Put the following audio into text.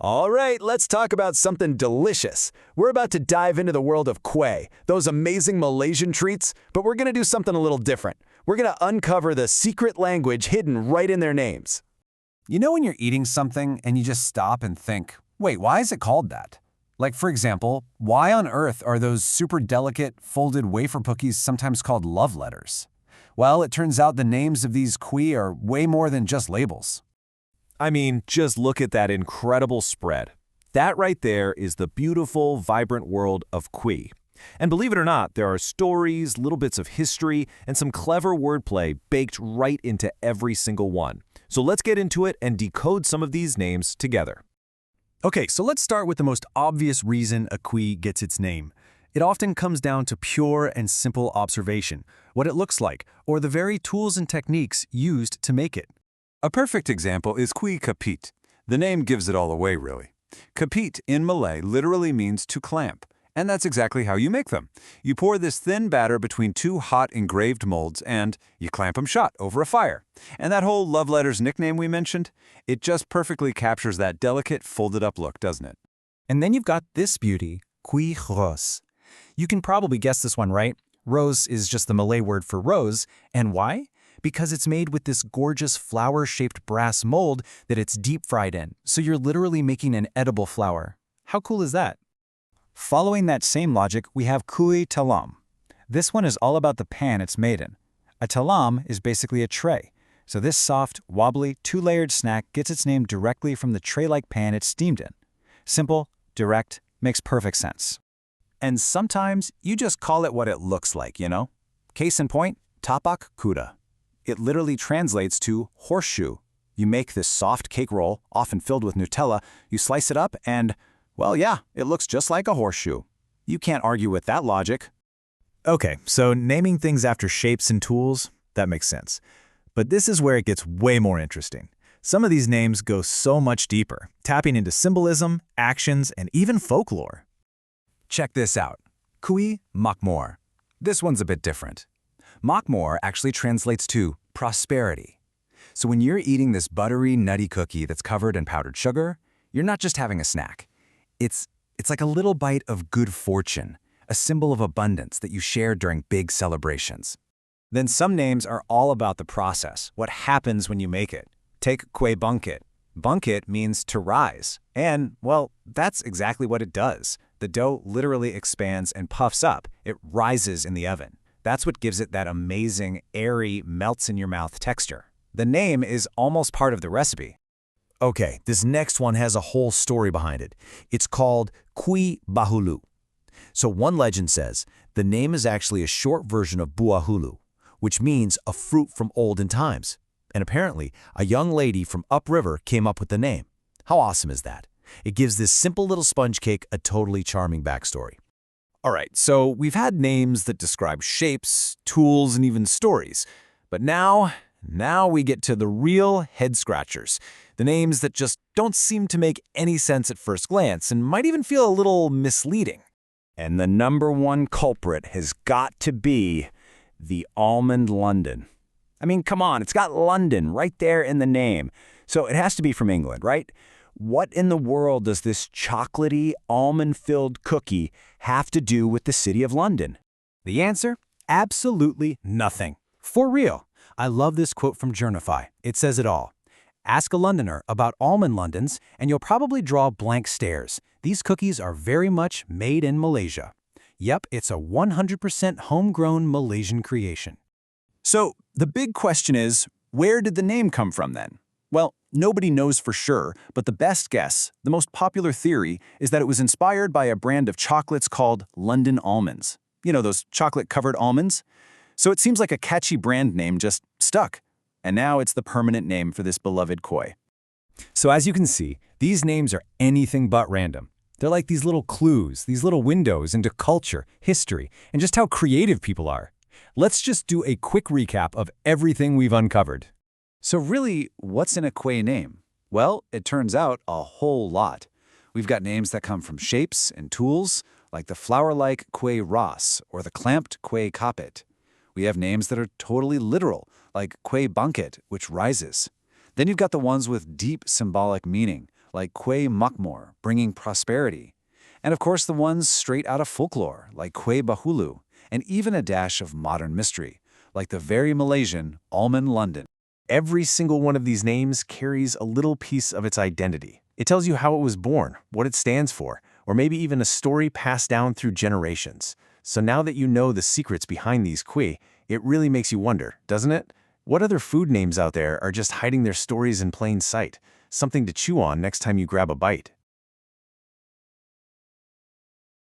All right, let's talk about something delicious. We're about to dive into the world of kuih, those amazing Malaysian treats, but we're going to do something a little different. We're going to uncover the secret language hidden right in their names. You know when you're eating something and you just stop and think, wait, why is it called that? Like, for example, why on earth are those super delicate, folded wafer cookies sometimes called love letters? Well, it turns out the names of these kuih are way more than just labels. I mean, just look at that incredible spread. That right there is the beautiful, vibrant world of Kuih. And believe it or not, there are stories, little bits of history, and some clever wordplay baked right into every single one. So let's get into it and decode some of these names together. Okay, so let's start with the most obvious reason a kuih gets its name. It often comes down to pure and simple observation, what it looks like, or the very tools and techniques used to make it. A perfect example is Kuih kapit. The name gives it all away, really. Kapit in Malay literally means to clamp, and that's exactly how you make them. You pour this thin batter between two hot engraved molds and you clamp them shut over a fire. And that whole love letters nickname we mentioned, it just perfectly captures that delicate, folded-up look, doesn't it? And then you've got this beauty, kuih ros. You can probably guess this one, right? Rose is just the Malay word for rose, and why? Because it's made with this gorgeous flower-shaped brass mold that it's deep-fried in, so you're literally making an edible flower. How cool is that? Following that same logic, we have kuih talam. This one is all about the pan it's made in. A talam is basically a tray, so this soft, wobbly, two-layered snack gets its name directly from the tray-like pan it's steamed in. Simple, direct, makes perfect sense. And sometimes you just call it what it looks like, you know? Case in point, tapak kuda. It literally translates to horseshoe. You make this soft cake roll, often filled with Nutella, you slice it up and, well, yeah, it looks just like a horseshoe. You can't argue with that logic. Okay, so naming things after shapes and tools, that makes sense. But this is where it gets way more interesting. Some of these names go so much deeper, tapping into symbolism, actions, and even folklore. Check this out. Kuih makmur. This one's a bit different. Makmur actually translates to prosperity. So when you're eating this buttery, nutty cookie that's covered in powdered sugar, you're not just having a snack. It's like a little bite of good fortune, a symbol of abundance that you share during big celebrations. Then some names are all about the process, what happens when you make it. Take kuih bangkit. Bangkit means to rise. And, well, that's exactly what it does. The dough literally expands and puffs up. It rises in the oven. That's what gives it that amazing, airy, melts-in-your-mouth texture. The name is almost part of the recipe. Okay, this next one has a whole story behind it. It's called Kuih Bahulu. So one legend says the name is actually a short version of buah hulu, which means a fruit from olden times. And apparently, a young lady from upriver came up with the name. How awesome is that? It gives this simple little sponge cake a totally charming backstory. All right, so we've had names that describe shapes, tools, and even stories. But now we get to the real head-scratchers, the names that just don't seem to make any sense at first glance and might even feel a little misleading. And the number one culprit has got to be the almond London. I mean, come on, it's got London right there in the name. So it has to be from England, right? What in the world does this chocolatey, almond-filled cookie have to do with the city of London? The answer? Absolutely nothing. For real. I love this quote from Journify. It says it all. Ask a Londoner about almond Londons, and you'll probably draw blank stares. These cookies are very much made in Malaysia. Yep, it's a 100% homegrown Malaysian creation. So, the big question is, where did the name come from then? Well, nobody knows for sure, but the best guess, the most popular theory, is that it was inspired by a brand of chocolates called London Almonds. You know, those chocolate-covered almonds? So it seems like a catchy brand name just stuck. And now it's the permanent name for this beloved kuih. So as you can see, these names are anything but random. They're like these little clues, these little windows into culture, history, and just how creative people are. Let's just do a quick recap of everything we've uncovered. So really, what's in a kuih name? Well, it turns out a whole lot. We've got names that come from shapes and tools, like the flower-like kuih ras or the clamped kuih kapit. We have names that are totally literal, like kuih bangkit, which rises. Then you've got the ones with deep symbolic meaning, like Kuih makmur, bringing prosperity. And of course the ones straight out of folklore, like Kuih bahulu, and even a dash of modern mystery, like the very Malaysian Almond London. Every single one of these names carries a little piece of its identity. It tells you how it was born, what it stands for, or maybe even a story passed down through generations. So now that you know the secrets behind these kuih, it really makes you wonder, doesn't it? What other food names out there are just hiding their stories in plain sight? Something to chew on next time you grab a bite.